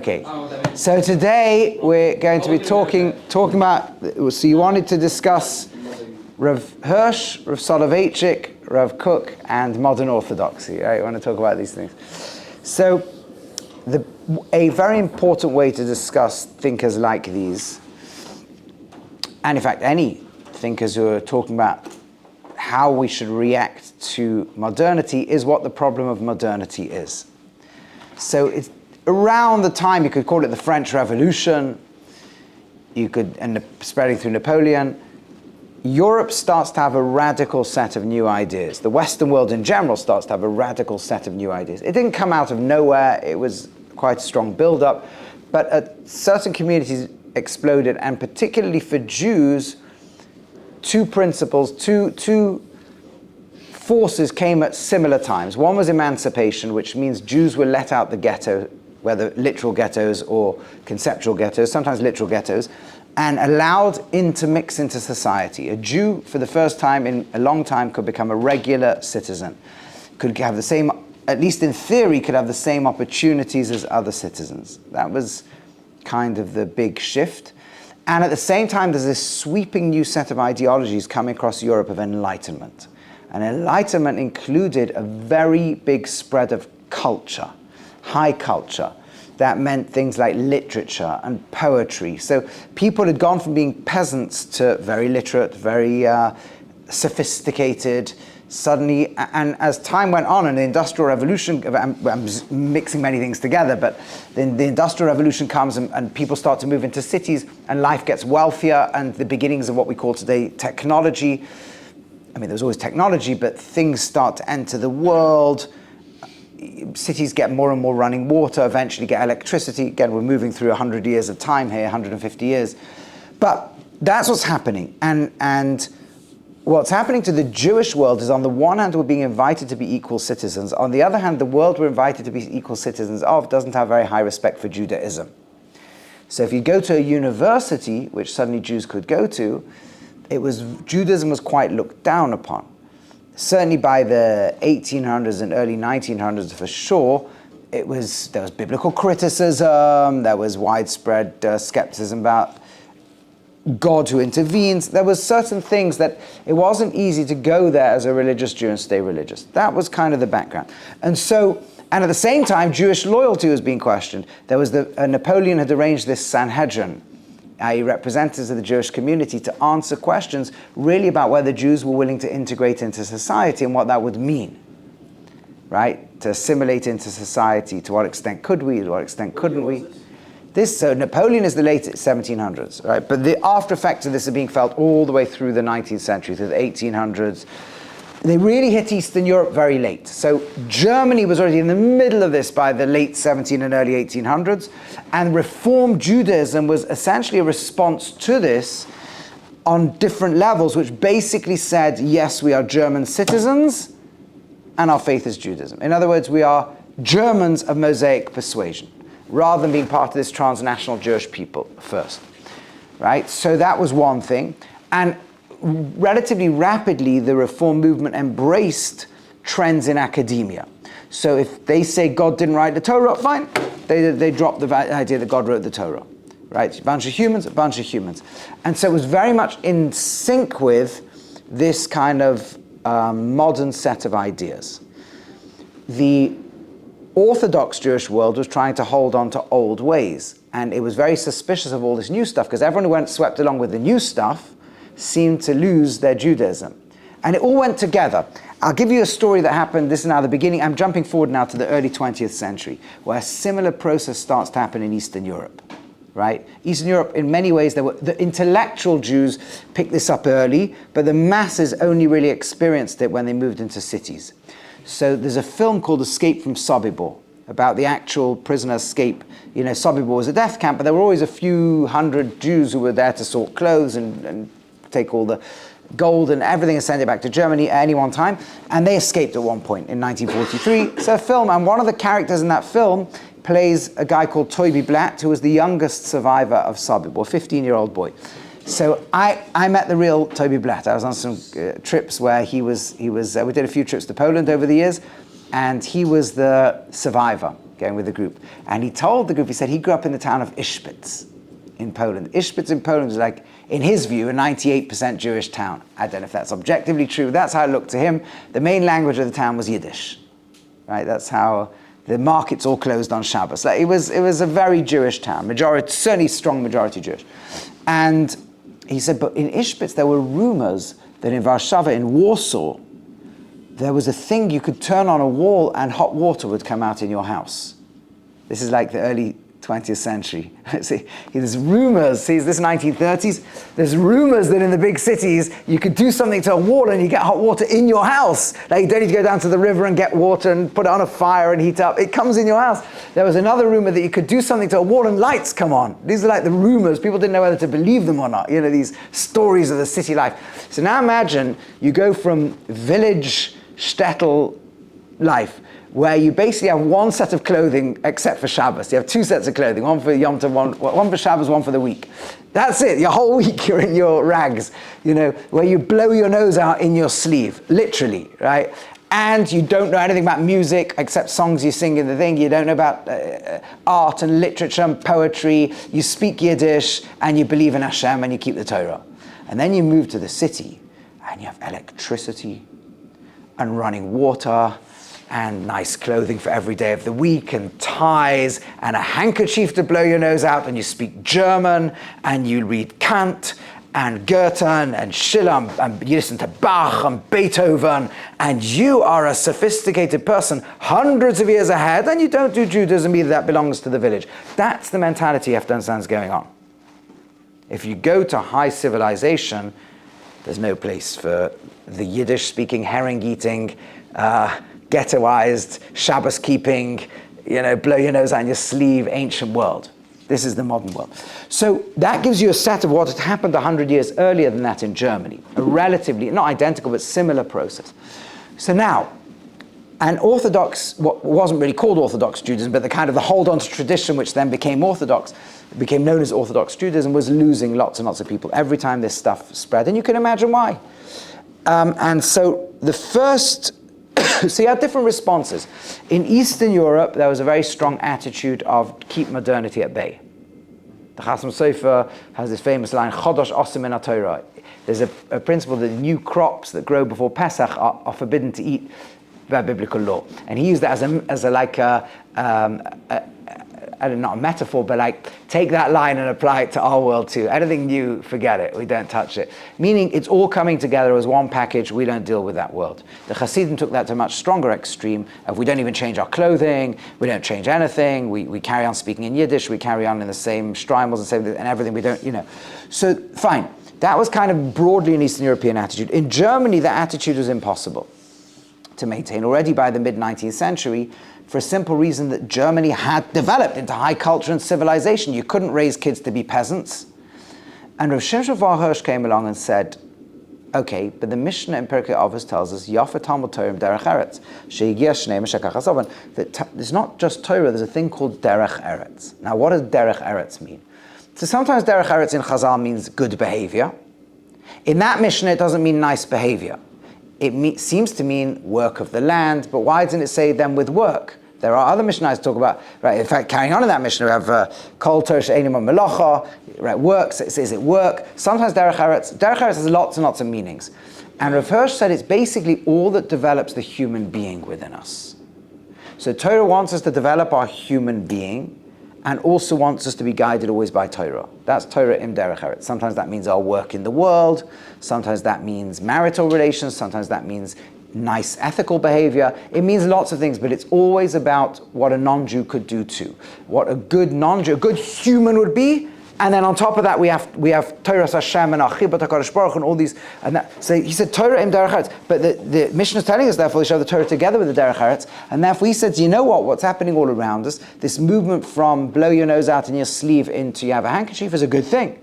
Okay. So today we're going to be talking about. So you wanted to discuss Rav Hirsch, Rav Soloveitchik, Rav Kook, and Modern Orthodoxy. Right? You want to talk about these things. So a very important way to discuss thinkers like these, and in fact any thinkers who are talking about how we should react to modernity, is what the problem of modernity is. So it's around the time, you could call it the French Revolution, and spreading through Napoleon, Europe starts to have a radical set of new ideas. The Western world in general starts to have a radical set of new ideas. It didn't come out of nowhere, it was quite a strong build-up, but certain communities exploded, and particularly for Jews, two forces came at similar times. One was emancipation, which means Jews were let out the ghetto, whether literal ghettos or conceptual ghettos, sometimes literal ghettos, and allowed to mix into society. A Jew, for the first time in a long time, could become a regular citizen, could have the same, at least in theory, could have the same opportunities as other citizens. That was kind of the big shift. And at the same time, there's this sweeping new set of ideologies coming across Europe of enlightenment. And enlightenment included a very big spread of culture, high culture. That meant things like literature and poetry. So people had gone from being peasants to very literate, very sophisticated, suddenly, and as time went on and the Industrial Revolution, I'm mixing many things together, but then the Industrial Revolution comes and people start to move into cities and life gets wealthier, and the beginnings of what we call today technology. I mean, there's always technology, but things start to enter the world. Cities get more and more running water, eventually get electricity. Again, we're moving through 100 years of time here, 150 years. But that's what's happening. And what's happening to the Jewish world is, on the one hand, we're being invited to be equal citizens. On the other hand, the world we're invited to be equal citizens of doesn't have very high respect for Judaism. So if you go to a university, which suddenly Jews could go to, Judaism was quite looked down upon. Certainly by the 1800s and early 1900s for sure, there was biblical criticism, there was widespread skepticism about God who intervenes. There was certain things that it wasn't easy to go there as a religious Jew and stay religious. That was kind of the background. And at the same time, Jewish loyalty was being questioned. There was Napoleon had arranged this Sanhedrin, representatives of the Jewish community, to answer questions really about whether Jews were willing to integrate into society and what that would mean, right? To assimilate into society. To what extent could we? To what extent couldn't we? So Napoleon is the late 1700s, right? But the after effects of this are being felt all the way through the 19th century, through the 1800s. They really hit Eastern Europe very late. So Germany was already in the middle of this by the late 17 and early 1800s. And Reform Judaism was essentially a response to this on different levels, which basically said, yes, we are German citizens, and our faith is Judaism. In other words, we are Germans of Mosaic persuasion, rather than being part of this transnational Jewish people first, right? So that was one thing. And relatively rapidly, the Reform movement embraced trends in academia. So if they say God didn't write the Torah, fine, they drop the idea that God wrote the Torah, right? A bunch of humans. And so it was very much in sync with this kind of modern set of ideas. The Orthodox Jewish world was trying to hold on to old ways, and it was very suspicious of all this new stuff, because everyone who went swept along with the new stuff seemed to lose their Judaism. And it all went together. I'll give you a story that happened, this is now the beginning, I'm jumping forward now to the early 20th century, where a similar process starts to happen in Eastern Europe, right? Eastern Europe, in many ways, the intellectual Jews picked this up early, but the masses only really experienced it when they moved into cities. So there's a film called Escape from Sobibor, about the actual prisoner escape. You know, Sobibor was a death camp, but there were always a few hundred Jews who were there to sort clothes and take all the gold and everything and send it back to Germany at any one time. And they escaped at one point in 1943. It's a film, and one of the characters in that film plays a guy called Toby Blatt, who was the youngest survivor of Sobibor, a 15-year-old boy. So I met the real Toby Blatt. I was on some trips where we did a few trips to Poland over the years, and he was the survivor. going with the group. And he told the group, he said he grew up in the town of Ishpitz in Poland. Ishpitz in Poland is like, in his view, a 98% Jewish town. I don't know if that's objectively true. That's how it looked to him. The main language of the town was Yiddish, right? That's how the markets all closed on Shabbos. Like, it was a very Jewish town, certainly strong majority Jewish. And he said, but in Ishpitz there were rumors that in Warsaw, in Warsaw, there was a thing you could turn on a wall and hot water would come out in your house. This is like the early 20th century. See, there's rumors, see, this is 1930s, there's rumors that in the big cities you could do something to a wall and you get hot water in your house. Like, you don't need to go down to the river and get water and put it on a fire and heat up. It comes in your house. There was another rumor that you could do something to a wall and lights come on. These are like the rumors. People didn't know whether to believe them or not. You know, these stories of the city life. So now imagine you go from village shtetl life, where you basically have one set of clothing except for Shabbos. You have two sets of clothing, one for Yom Tov, one for Shabbos, one for the week. That's it. Your whole week you're in your rags, you know, where you blow your nose out in your sleeve, literally, right? And you don't know anything about music except songs you sing in the thing. You don't know about art and literature and poetry. You speak Yiddish and you believe in Hashem and you keep the Torah. And then you move to the city and you have electricity and running water and nice clothing for every day of the week, and ties, and a handkerchief to blow your nose out, and you speak German, and you read Kant, and Goethe, and Schiller, and you listen to Bach, and Beethoven, and you are a sophisticated person, hundreds of years ahead, and you don't do Judaism either, that belongs to the village. That's the mentality you have to understand is going on. If you go to high civilization, there's no place for the Yiddish-speaking, herring-eating, ghettoized, Shabbos-keeping, you know, blow your nose out in your sleeve, ancient world. This is the modern world. So that gives you a set of what had happened 100 years earlier than that in Germany. A relatively, not identical, but similar process. So now, an Orthodox, what wasn't really called Orthodox Judaism, but the kind of the hold-on to tradition which then became Orthodox, became known as Orthodox Judaism, was losing lots and lots of people every time this stuff spread. And you can imagine why. And so the first... So you had different responses. In Eastern Europe, there was a very strong attitude of keep modernity at bay. The Chasam Sofer has this famous line, Chodosh osim min haTorah. There's a principle that new crops that grow before Pesach are forbidden to eat by biblical law. And he used that not a metaphor, but like take that line and apply it to our world too. Anything new, forget it. We don't touch it. Meaning it's all coming together as one package. We don't deal with that world. The Hasidim took that to a much stronger extreme of we don't even change our clothing. We don't change anything. We carry on speaking in Yiddish. We carry on in the same shtreimels and everything. We don't, you know. So fine. That was kind of broadly an Eastern European attitude. In Germany, that attitude was impossible to maintain already by the mid-19th century, for a simple reason that Germany had developed into high culture and civilization. You couldn't raise kids to be peasants. And Rav Hirsch came along and said, okay, but the Mishnah in Pirkei Avos tells us, Yafa Talmud Torah Derech Eretz, She'egia Shnei Meshakach HaSovan, that it's not just Torah, there's a thing called Derech Eretz. Now, what does Derech Eretz mean? So sometimes Derech Eretz in Chazal means good behavior. In that Mishnah, it doesn't mean nice behavior. It seems to mean work of the land, but why doesn't it say them with work? There are other Mishnahs to talk about, right? In fact, carrying on in that Mishnah, we have Kol Torah She'eino Melacha, right? Work, so it says it work. Sometimes Derech Eretz has lots and lots of meanings. And Rav Hirsch said it's basically all that develops the human being within us. So Torah wants us to develop our human being, and also wants us to be guided always by Torah. That's Torah im Derech Eretz. Sometimes that means our work in the world, sometimes that means marital relations, sometimes that means nice ethical behavior. It means lots of things, but it's always about what a non-Jew could do too. What a good non-Jew, a good human would be, and then on top of that we have Torah Hashem and Achibat HaKadosh Baruch and all these, and that. So he said Torah im Derech Eretz, but the Mishnah is telling us therefore we show the Torah together with the Derech Eretz, and therefore he said, you know what's happening all around us, this movement from blow your nose out in your sleeve into you have a handkerchief is a good thing.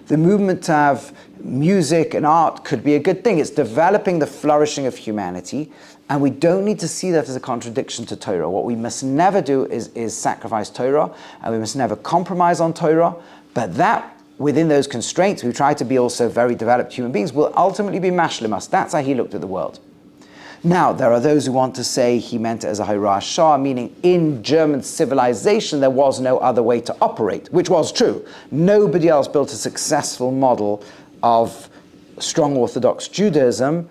The movement to have music and art could be a good thing. It's developing the flourishing of humanity, and we don't need to see that as a contradiction to Torah. What we must never do is sacrifice Torah, and we must never compromise on Torah, but that, within those constraints, we try to be also very developed human beings, will ultimately be mashlim us. That's how he looked at the world. Now, there are those who want to say he meant it as a hierarchy, meaning in German civilization there was no other way to operate, which was true. Nobody else built a successful model of strong Orthodox Judaism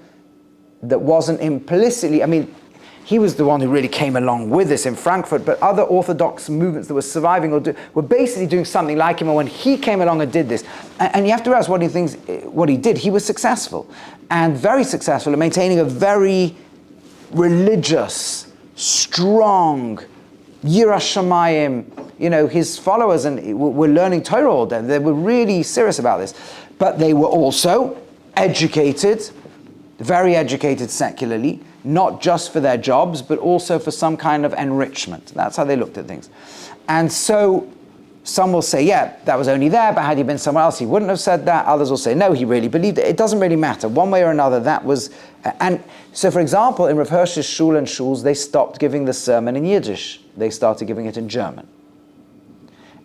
that wasn't implicitly, I mean, he was the one who really came along with this in Frankfurt, but other Orthodox movements that were surviving were basically doing something like him. And when he came along and did this, and you have to realize what he did, he was successful, and very successful in maintaining a very religious, strong, Yirah Shamayim, his followers were learning Torah all day. They were really serious about this. But they were also educated, very educated secularly, not just for their jobs, but also for some kind of enrichment. That's how they looked at things. And so some will say, yeah, that was only there, but had he been somewhere else, he wouldn't have said that. Others will say, no, he really believed it. It doesn't really matter. One way or another, that was... And so, for example, in Rav Hirsch's shul and shuls, they stopped giving the sermon in Yiddish. They started giving it in German.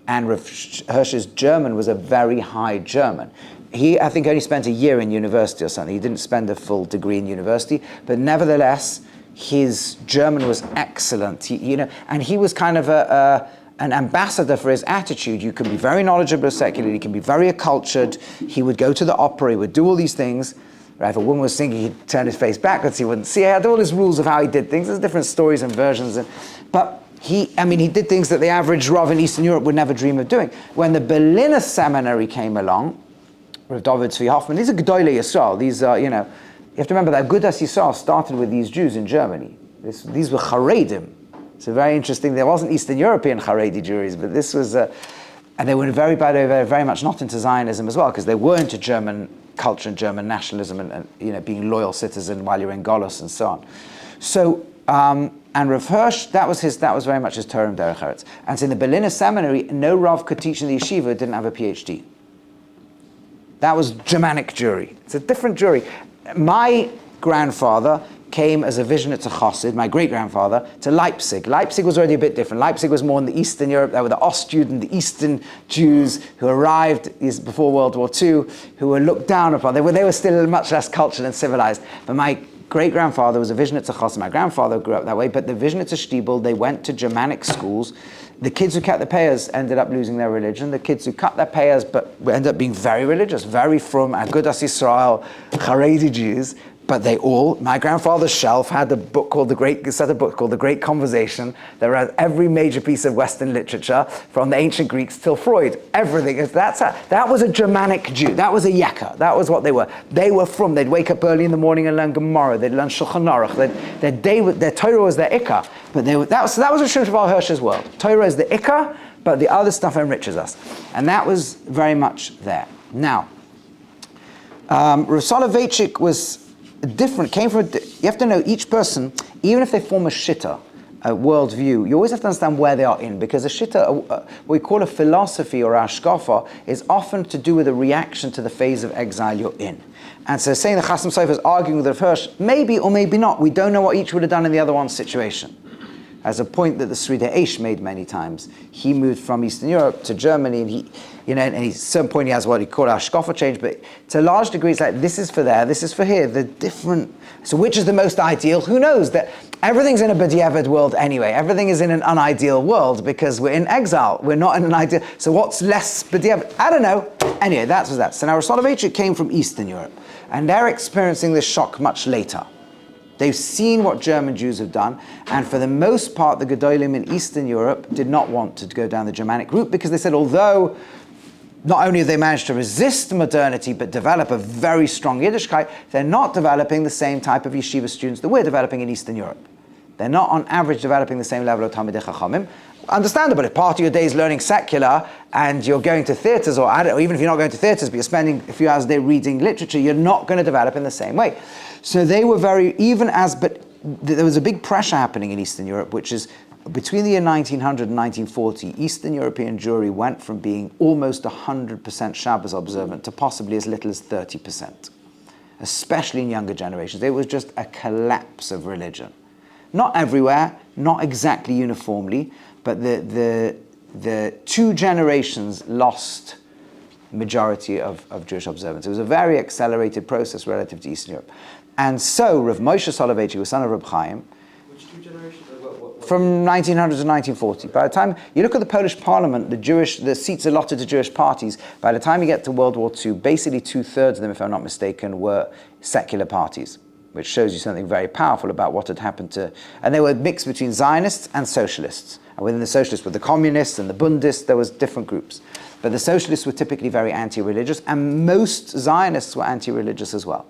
And Rav Hirsch's German was a very high German. He, I think, only spent a year in university or something. He didn't spend a full degree in university, but nevertheless, his German was excellent. And he was kind of an ambassador for his attitude. You can be very knowledgeable secularly, you can be very accultured. He would go to the opera, he would do all these things. Right? If a woman was singing, he'd turn his face backwards, he wouldn't see. He had all his rules of how he did things. There's different stories and versions. But he did things that the average Rav in Eastern Europe would never dream of doing. When the Berliner seminary came along, Rav David Zvi Hoffman, these are gadol Yisrael. These are, you have to remember that avodas Yisrael started with these Jews in Germany. These were Haredim. So very interesting. There wasn't Eastern European Haredi Jewries, but this was, and they were very much not into Zionism as well, because they were into German culture and German nationalism and being a loyal citizen while you're in Golos and so on. So, and Rav Hirsch, that was very much his Torah and Derech Eretz. And so in the Berliner seminary, no Rav could teach in the yeshiva didn't have a PhD. That was Germanic Jewry. It's a different Jewry. My grandfather came as a Vishnitzer Chassid, my great-grandfather, to Leipzig. Leipzig was already a bit different. Leipzig was more in the Eastern Europe. There were the Ostjuden, the Eastern Jews who arrived before World War II, who were looked down upon. They were still much less cultured and civilized. But my great-grandfather was a Vishnitzer Chassid. My grandfather grew up that way. But the Vishnitzer Stiebel, they went to Germanic schools. The kids who kept the payers ended up losing their religion. The kids who cut their payers but ended up being very religious, very from avodas Yisrael, Haredi Jews. But my grandfather's shelf had a book called The Great Conversation that read every major piece of Western literature from the ancient Greeks till Freud. Everything. That was a Germanic Jew. That was a Yekka. That was what they were. They'd wake up early in the morning and learn Gemara. They'd learn Shulchan Aruch. Their Torah was their Ikka. But that was a shrimp of Rav Hirsch's world. Torah is the Ikka, but the other stuff enriches us. And that was very much there. Now, Rav Soloveitchik was different, you have to know each person, even if they form a shitta, a worldview, you always have to understand where they are in, because a shitta, what we call a philosophy or a hashkafa, is often to do with a reaction to the phase of exile you're in. And so saying the Chasam Sofer is arguing with Rav Hirsch, maybe or maybe not, we don't know what each would have done in the other one's situation. As a point that the Sridei Aish made many times. He moved from Eastern Europe to Germany, and at some point he has what he called a hashkafa change, but to a large degree it's like, this is for there, this is for here, they're different. So which is the most ideal? Who knows? That everything's in a b'diavad world anyway. Everything is in an unideal world because we're in exile. We're not in an ideal. So what's less b'diavad? I don't know. Anyway, that was that. So now Rav Soloveitchik came from Eastern Europe, and they're experiencing this shock much later. They've seen what German Jews have done, and for the most part, the Gedolim in Eastern Europe did not want to go down the Germanic route, because they said, although not only have they managed to resist modernity, but develop a very strong Yiddishkeit, they're not developing the same type of yeshiva students that we're developing in Eastern Europe. They're not, on average, developing the same level of Talmidei Chachamim. Understandable, if part of your day is learning secular, and you're going to theatres, or even if you're not going to theatres, but you're spending a few hours a day reading literature, you're not going to develop in the same way. So they were but there was a big pressure happening in Eastern Europe, which is between the year 1900 and 1940, Eastern European Jewry went from being almost 100% Shabbos observant to possibly as little as 30%, especially in younger generations. It was just a collapse of religion. Not everywhere, not exactly uniformly, but the two generations lost majority of Jewish observance. It was a very accelerated process relative to Eastern Europe. And so Rav Moshe Soloveitchik was son of Reb Chaim, Which two generations? from 1900 to 1940. By the time you look at the Polish parliament, the seats allotted to Jewish parties, by the time you get to World War II, basically 2/3 of them, if I'm not mistaken, were secular parties, which shows you something very powerful about what had happened to, and they were mixed between Zionists and socialists. And within the socialists were the communists and the Bundists, there was different groups. But the socialists were typically very anti-religious, and most Zionists were anti-religious as well,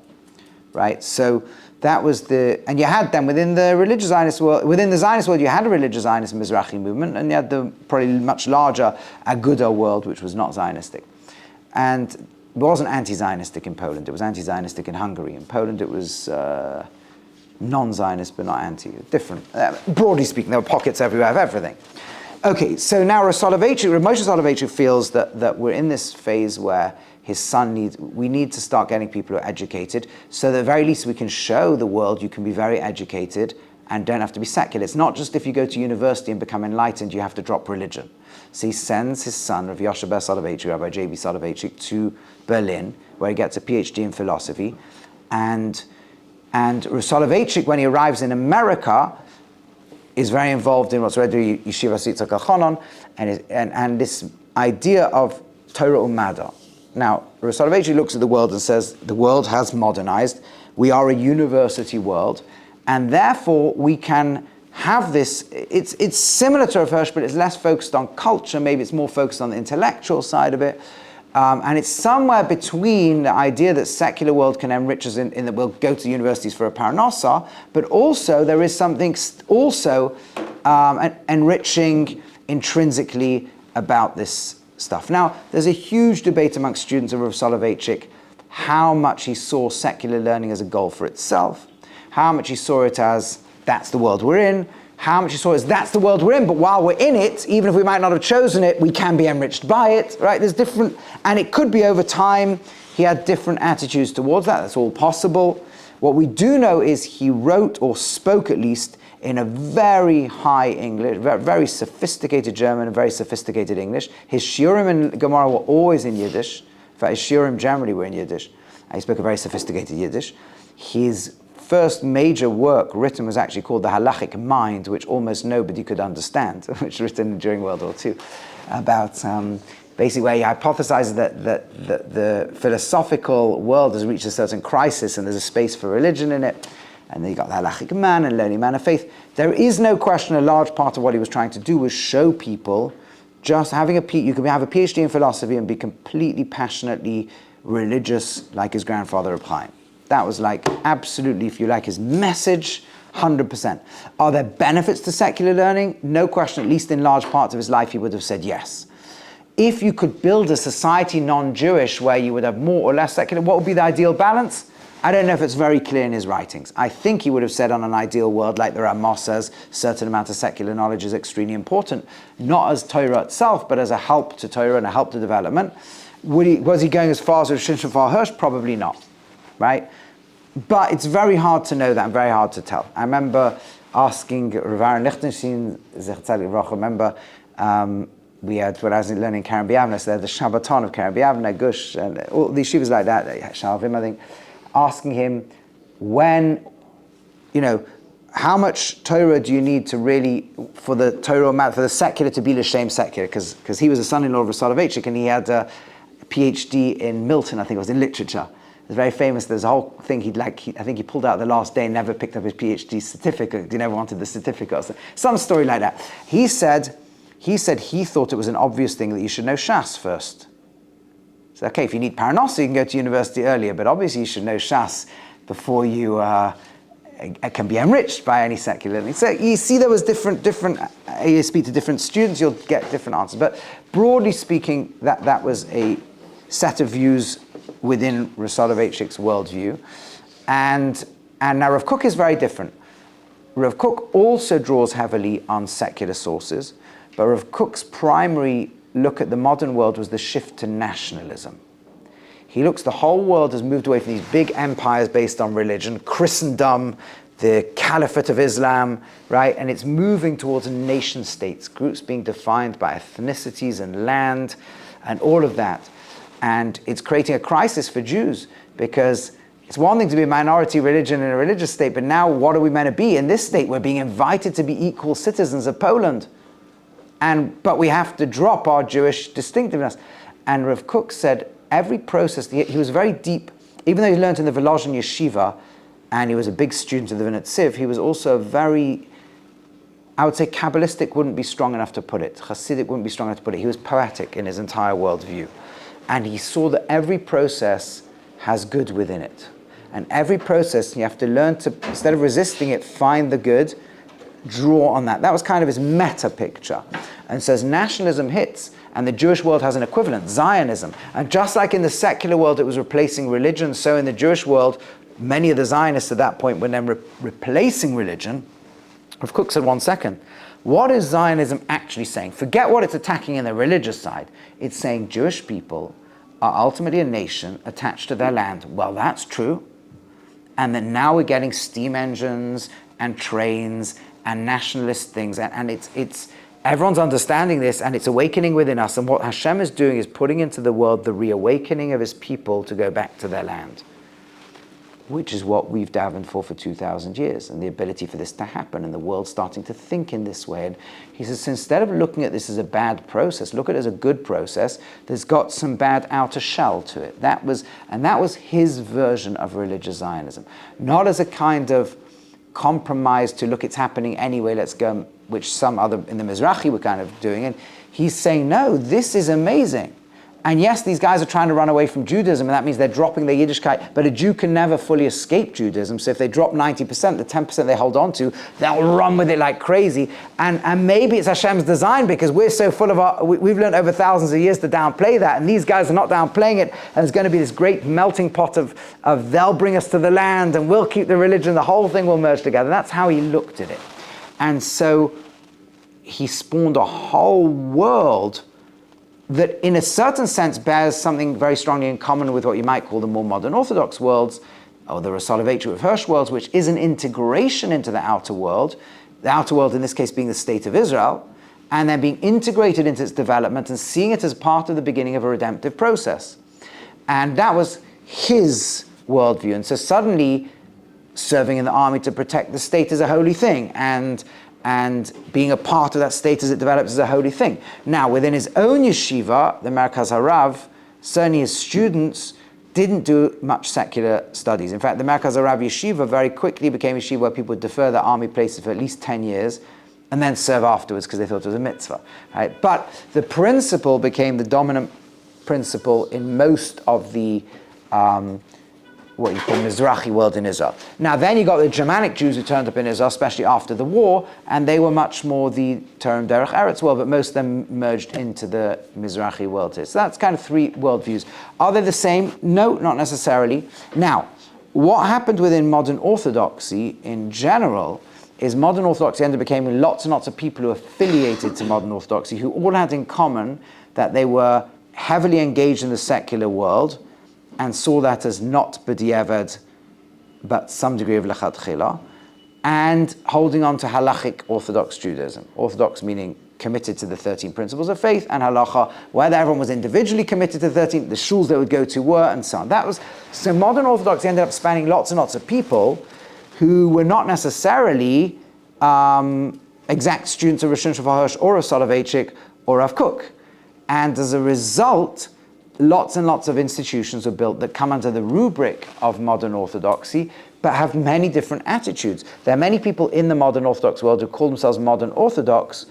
right? So that was and you had them within the religious Zionist world. Within the Zionist world, you had a religious Zionist Mizrahi movement, and you had the probably much larger Aguda world, which was not Zionistic. And it wasn't anti-Zionistic in Poland. It was anti-Zionistic in Hungary. In Poland, it was non-Zionist, but not anti. Different. Broadly speaking, there were pockets everywhere of everything. Okay, so now Rav Moshe Soloveitchik feels that we're in this phase where his son we need to start getting people who are educated, so that at the very least we can show the world you can be very educated and don't have to be secular. It's not just if you go to university and become enlightened, you have to drop religion. So he sends his son, Rav Yoshe Soloveitchik, Rabbi J.B. Soloveitchik, to Berlin, where he gets a PhD in philosophy. And Rav Soloveitchik, when he arrives in America, is very involved in what's read Yeshiva Sitzak Achonon, and this idea of Torah Umada. Now, Rav Soloveitchik looks at the world and says, the world has modernized, we are a university world, and therefore we can have this, it's similar to Rav Hirsch, but it's less focused on culture, maybe it's more focused on the intellectual side of it, and it's somewhere between the idea that secular world can enrich us in that we'll go to universities for a parnasa, but also there is something also enriching intrinsically about this stuff. Now, there's a huge debate amongst students of Rav Soloveitchik how much he saw secular learning as a goal for itself, how much he saw it as that's the world we're in, how much he saw it as that's the world we're in, but while we're in it, even if we might not have chosen it, we can be enriched by it, right? There's different, and it could be over time, he had different attitudes towards that, that's all possible. What we do know is he wrote, or spoke at least, in a very high English, very sophisticated German and very sophisticated English. His shiurim and Gemara were always in Yiddish. In fact, his shiurim generally were in Yiddish. He spoke a very sophisticated Yiddish. His first major work written was actually called The Halachic Mind, which almost nobody could understand, which was written during World War II, about basically where he hypothesizes that the philosophical world has reached a certain crisis and there's a space for religion in it. And then you got the halachic man and learning man of faith. There is no question a large part of what he was trying to do was show people just having you can have a PhD in philosophy and be completely passionately religious like his grandfather Reb Chaim. That was like absolutely, if you like, his message, 100%. Are there benefits to secular learning? No question, at least in large parts of his life he would have said yes. If you could build a society non-Jewish where you would have more or less secular, what would be the ideal balance? I don't know if it's very clear in his writings. I think he would have said on an ideal world, like the Ramah says, a certain amount of secular knowledge is extremely important, not as Torah itself, but as a help to Torah and a help to development. Was he going as far as Rav Hirsch? Probably not, right? But it's very hard to know that and very hard to tell. I remember asking Rav Aaron Lichtenstein, remember we had, when I was learning Karen Biavna, so the Shabbaton of Karen Biavna, Gush, and all these yeshivas like that, Shalvim, I think, asking him how much Torah do you need to really, for the Torah, for the secular to be l'shem secular, because he was a son-in-law of Rav Soloveitchik and he had a PhD in Milton, I think it was, in literature. It's very famous, there's a whole thing I think he pulled out the last day and never picked up his PhD certificate, he never wanted the certificate, or some story like that. He said he thought it was an obvious thing that you should know Shas first. So, okay, if you need Parnasa, you can go to university earlier, but obviously you should know Shas before you can be enriched by any secular learning. So you see there was different, you speak to different students, you'll get different answers. But broadly speaking, that was a set of views within Rav Soloveitchik's worldview. And now Rav Kook is very different. Rav Kook also draws heavily on secular sources, but Rav Kook's primary look at the modern world was the shift to nationalism. He looks, the whole world has moved away from these big empires based on religion, Christendom, the Caliphate of Islam, right? And it's moving towards nation states, groups being defined by ethnicities and land and all of that. And it's creating a crisis for Jews because it's one thing to be a minority religion in a religious state, but now what are we meant to be? In this state, we're being invited to be equal citizens of Poland. But we have to drop our Jewish distinctiveness. And Rav Kook said, every process, he was very deep, even though he learned in the Volozhin Yeshiva, and he was a big student of the Vinatziv, he was also very, I would say Kabbalistic wouldn't be strong enough to put it. Hasidic wouldn't be strong enough to put it. He was poetic in his entire worldview. And he saw that every process has good within it. And every process, you have to learn to, instead of resisting it, find the good, draw on that. That was kind of his meta picture. And so as nationalism hits, and the Jewish world has an equivalent, Zionism, and just like in the secular world it was replacing religion, so in the Jewish world, many of the Zionists at that point were then replacing religion. Rav Kook said, 1 second, what is Zionism actually saying? Forget what it's attacking in the religious side. It's saying Jewish people are ultimately a nation attached to their land. Well, that's true. And then now we're getting steam engines and trains and nationalist things, and it's everyone's understanding this, and it's awakening within us. And what Hashem is doing is putting into the world the reawakening of his people to go back to their land, which is what we've davened for 2,000 years, and the ability for this to happen, and the world starting to think in this way. And he says, so instead of looking at this as a bad process, look at it as a good process that's got some bad outer shell to it. That was his version of religious Zionism. Not as a kind of compromise to, look, it's happening anyway, let's go, which some other in the Mizrahi were kind of doing. And he's saying, no, this is amazing. And yes, these guys are trying to run away from Judaism, and that means they're dropping their Yiddishkeit, but a Jew can never fully escape Judaism. So if they drop 90%, the 10% they hold on to, they'll run with it like crazy. And maybe it's Hashem's design, because we're so full of we've learned over thousands of years to downplay that, and these guys are not downplaying it, and there's going to be this great melting pot of they'll bring us to the land, and we'll keep the religion, the whole thing will merge together. That's how he looked at it. And so he spawned a whole world that in a certain sense bears something very strongly in common with what you might call the more modern Orthodox worlds, or the Rav Soloveitchik, Rav Hirsch worlds, which is an integration into the outer world in this case being the state of Israel, and then being integrated into its development and seeing it as part of the beginning of a redemptive process. And that was his worldview. And so suddenly serving in the army to protect the state is a holy thing, and being a part of that state as it develops is a holy thing. Now, within his own yeshiva, the Merkaz Harav, certainly his students didn't do much secular studies. In fact, the Merkaz Harav yeshiva very quickly became a yeshiva where people would defer their army places for at least 10 years and then serve afterwards because they thought it was a mitzvah. Right? But the principle became the dominant principle in most of the what you call Mizrahi world in Israel. Now then you got the Germanic Jews who turned up in Israel, especially after the war, and they were much more the term Derech Eretz world, but most of them merged into the Mizrahi world. So that's kind of three worldviews. Are they the same? No, not necessarily. Now, what happened within modern Orthodoxy in general is modern Orthodoxy ended up becoming lots and lots of people who affiliated to modern Orthodoxy who all had in common that they were heavily engaged in the secular world and saw that as not b'diavad, but some degree of lechatchila, and holding on to halachic Orthodox Judaism. Orthodox meaning committed to the 13 principles of faith, and halacha, whether everyone was individually committed to the 13, the shuls they would go to were, and so on. So modern Orthodoxy ended up spanning lots and lots of people who were not necessarily exact students of Rav Hirsch or Rav Soloveitchik or Rav Kook. And as a result, lots and lots of institutions were built that come under the rubric of modern Orthodoxy, but have many different attitudes. There are many people in the modern Orthodox world who call themselves modern Orthodox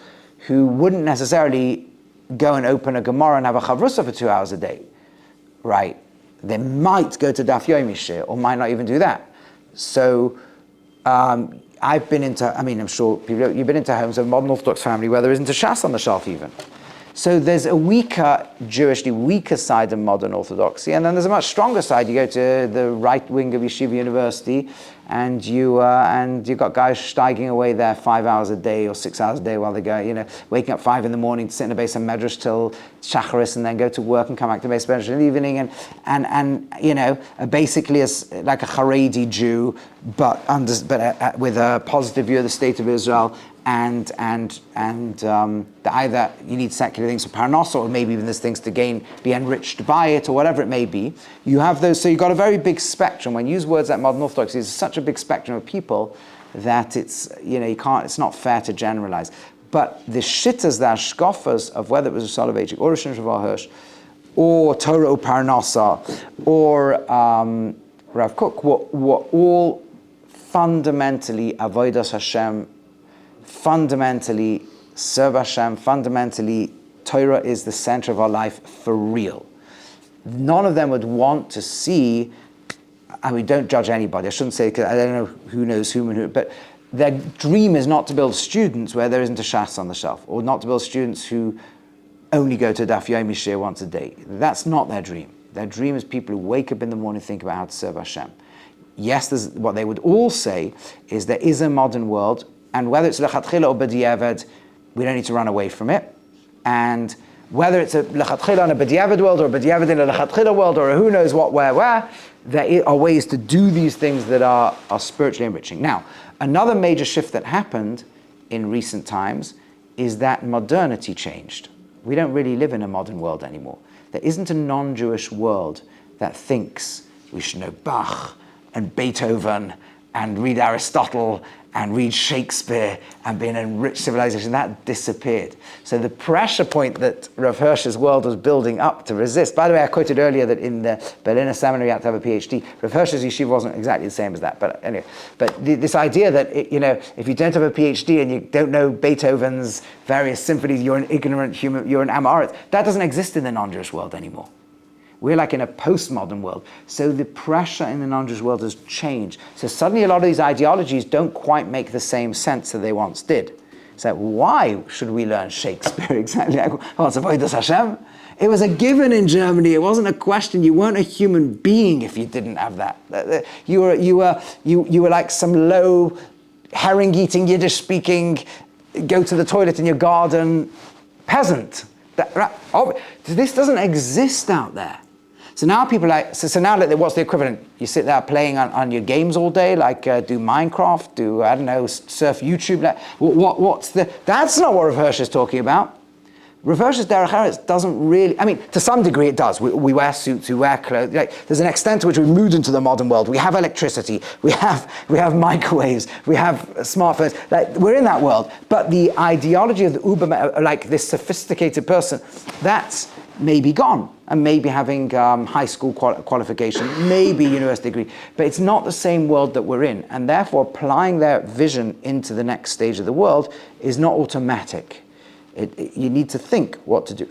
who wouldn't necessarily go and open a Gemara and have a chavrusa for 2 hours a day, right? They might go to Daf Yomi Shir, or might not even do that. So I've been into, I'm sure you've been into homes of a modern Orthodox family where there isn't a Shas on the shelf even. So there's a Jewishly weaker side of modern Orthodoxy, and then there's a much stronger side. You go to the right wing of Yeshiva University, and you've got guys steiging away there 5 hours a day or 6 hours a day while they go, waking up 5 a.m. to sit in a base of medrash till shacharis, and then go to work and come back to base medrash in the evening, and basically as like a Haredi Jew, but with a positive view of the state of Israel, that either you need secular things for parnasa, or maybe even there's things to be enriched by it, or whatever it may be. You have those, so you've got a very big spectrum. When you use words like modern orthodoxy, there's such a big spectrum of people that it's not fair to generalize. But the shittas, the hashkafas of whether it was Rav Soloveitchik or Rav Hirsch, or Torah or parnasa, or Rav Kook, were all fundamentally avodas Hashem, fundamentally serve Hashem, fundamentally Torah is the center of our life for real. None of them would want to see, I mean, don't judge anybody, I shouldn't say, because I don't know who knows whom and who, but their dream is not to build students where there isn't a shas on the shelf, or not to build students who only go to daf yomi shiur once a day. That's not their dream. Their dream is people who wake up in the morning and think about how to serve Hashem. Yes, what they would all say is there is a modern world, and whether it's lechatchila or b'diavad, we don't need to run away from it. And whether it's a lechatchila and a b'diavad world, or a b'diavad in a lechatchila world, or a who knows what, where, there are ways to do these things that are spiritually enriching. Now, another major shift that happened in recent times is that modernity changed. We don't really live in a modern world anymore. There isn't a non-Jewish world that thinks we should know Bach and Beethoven and read Aristotle and read Shakespeare and be an enriched civilization. That disappeared. So the pressure point that Rav Hirsch's world was building up to resist. By the way, I quoted earlier that in the Berliner seminary you had to have a PhD. Rav Hirsch's yeshiva wasn't exactly the same as that. But anyway, this idea that if you don't have a PhD and you don't know Beethoven's various symphonies, you're an ignorant human, you're an amaret. That doesn't exist in the non-Jewish world anymore. We're like in a postmodern world. So the pressure in the non-Jewish world has changed. So suddenly a lot of these ideologies don't quite make the same sense that they once did. So why should we learn Shakespeare exactly? What's avodas Hashem? It was a given in Germany. It wasn't a question. You weren't a human being if you didn't have that. You were like some low herring-eating, Yiddish-speaking, go to the toilet in your garden peasant. This doesn't exist out there. So now people what's the equivalent? You sit there playing on your games all day, like do Minecraft, I don't know, surf YouTube. That's not what Rav Hirsch is talking about. Rav Hirsch's Derech Eretz doesn't really, I mean, to some degree it does. We wear suits, we wear clothes. There's an extent to which we've moved into the modern world. We have electricity, we have microwaves, we have smartphones. We're in that world. But the ideology of the Uber, like this sophisticated person, that's maybe gone. And maybe having high school qualification, maybe university degree. But it's not the same world that we're in. And therefore applying their vision into the next stage of the world is not automatic. You need to think what to do.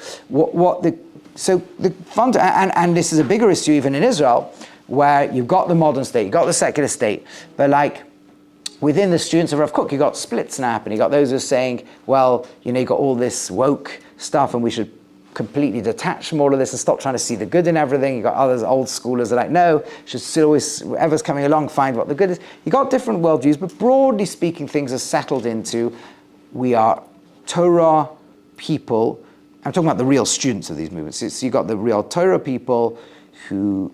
And this is a bigger issue even in Israel, where you've got the modern state, you've got the secular state, but like within the students of Rav Kook, you've got splits now happening. You've got those who are saying, well, you've got all this woke stuff and we should completely detach from all of this and stop trying to see the good in everything. You've got others, old schoolers, are like, no, should still always, whoever's coming along, find what the good is. You've got different worldviews, but broadly speaking, things are settled into, we are Torah people. I'm talking about the real students of these movements. So you've got the real Torah people who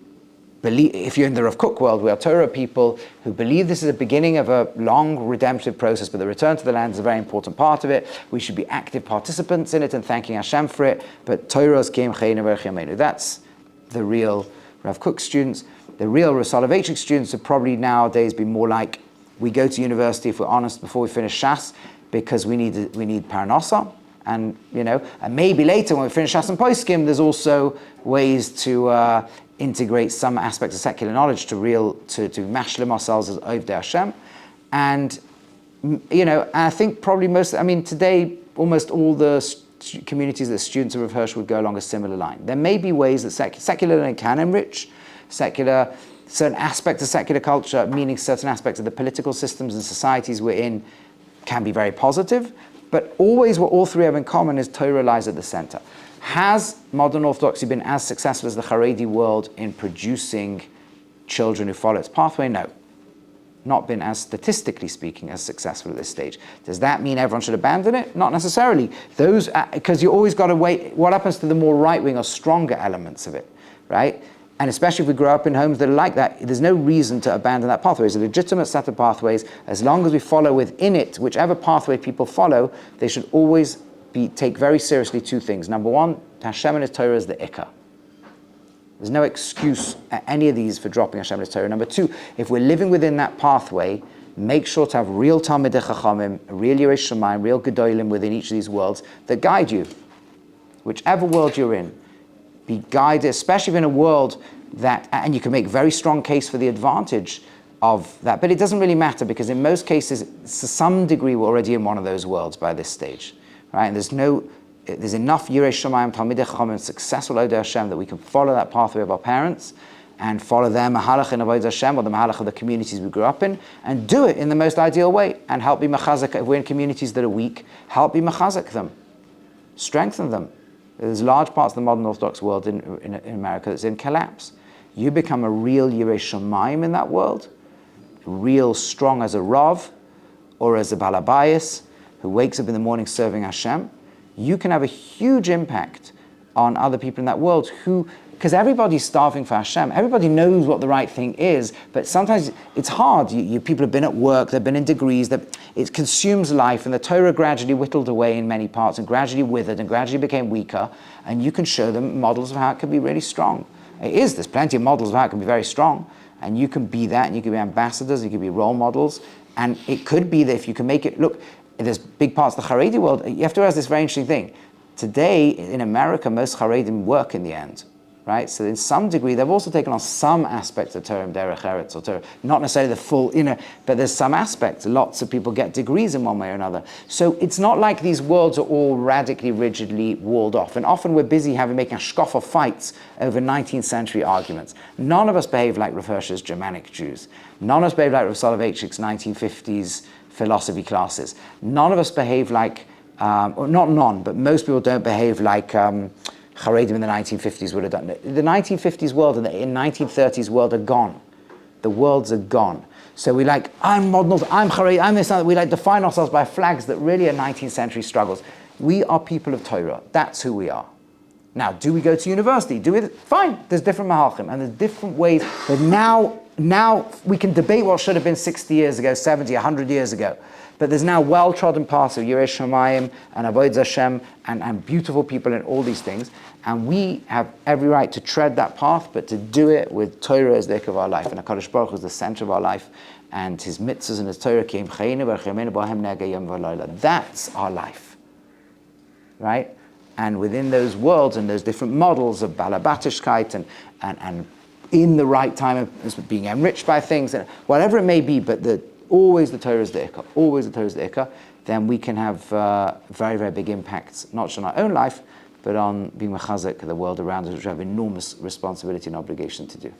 believe, if you're in the Rav Kook world, we are Torah people who believe this is the beginning of a long redemptive process, but the return to the land is a very important part of it. We should be active participants in it and thanking Hashem for it. But Torah's Kim Chayinu Berech Yameinu. That's the real Rav Kook students. The real Rav Soloveitchik students would probably nowadays be more like, we go to university, if we're honest, before we finish Shas, because we need Parnasa. And and maybe later when we finish Shas and Poskim, there's also ways to integrate some aspects of secular knowledge to mashlim ourselves as Ovdei Hashem. And I think probably today almost all the communities that students of Rav Hirsch would go along a similar line. There may be ways that secular learning can enrich certain aspects of secular culture, meaning certain aspects of the political systems and societies we're in can be very positive. But always what all three have in common is Torah lies at the center. Has modern Orthodoxy been as successful as the Haredi world in producing children who follow its pathway? No. Not been, as statistically speaking, as successful at this stage. Does that mean everyone should abandon it? Not necessarily. Because you always got to wait. What happens to the more right-wing or stronger elements of it, right? And especially if we grow up in homes that are like that, there's no reason to abandon that pathway. It's a legitimate set of pathways. As long as we follow within it, whichever pathway people follow, they should always take very seriously two things. Number one, Hashem and His Torah is the ikka. There's no excuse at any of these for dropping Hashem and His Torah. Number two, if we're living within that pathway, make sure to have real Talmidei Chachamim, real Yirei Shamayim, real Gedolim within each of these worlds that guide you. Whichever world you're in, be guided, especially in a world that, and you can make a very strong case for the advantage of that, but it doesn't really matter because in most cases, to some degree, we're already in one of those worlds by this stage, right? And there's enough Yirei Shamayim, Talmidei Chachamim, successful Odei Hashem that we can follow that pathway of our parents and follow their halacha in avodas Hashem or the halacha of the communities we grew up in and do it in the most ideal way and help be machazak. If we're in communities that are weak, help be machazak them, strengthen them. There's large parts of the modern Orthodox world in America that's in collapse. You become a real Yirei Shamayim in that world, real strong as a Rav or as a Balabayas who wakes up in the morning serving Hashem. You can have a huge impact on other people in that world because everybody's starving for Hashem. Everybody knows what the right thing is, but sometimes it's hard. People have been at work, they've been in degrees, it consumes life, and the Torah gradually whittled away in many parts and gradually withered and gradually became weaker, and you can show them models of how it can be really strong. There's plenty of models of how it can be very strong, and you can be that, and you can be ambassadors, you can be role models, and it could be that if you can make it, look, there's big parts of the Haredi world, you have to realize this very interesting thing. Today, in America, most Haredim work in the end, right? So in some degree, they've also taken on some aspects of Torah, Derech Eretz, or Torah, not necessarily the full, but there's some aspects. Lots of people get degrees in one way or another. So it's not like these worlds are all radically, rigidly walled off. And often we're busy making hashkafic fights over 19th century arguments. None of us behave like Rav Hirsch's Germanic Jews. None of us behave like Rav Soloveitchik's 1950s philosophy classes. None of us behave like, or not none, but most people don't behave like Haredim in the 1950s would have done. The 1950s world and the 1930s world are gone. The worlds are gone. So I'm modern, I'm Haredim, I'm this, we define ourselves by flags that really are 19th century struggles. We are people of Torah. That's who we are. Now, do we go to university? Fine, there's different mahalchim, and there's different ways, but now we can debate what should have been 60 years ago, 70, 100 years ago. But there's now well-trodden paths of Yirei Shamayim and avodas Hashem and beautiful people and all these things. And we have every right to tread that path, but to do it with Torah as the ikka of our life. And HaKadosh Baruch Hu is the center of our life. And His mitzvahs and His Torah, that's our life. Right? And within those worlds and those different models of Balabatishkeit and in the right time of being enriched by things, and whatever it may be, but always the Torah is the ikka, always the Torah is the ikka, then we can have very, very big impacts, not just on our own life, but on being machazek, the world around us, which we have enormous responsibility and obligation to do.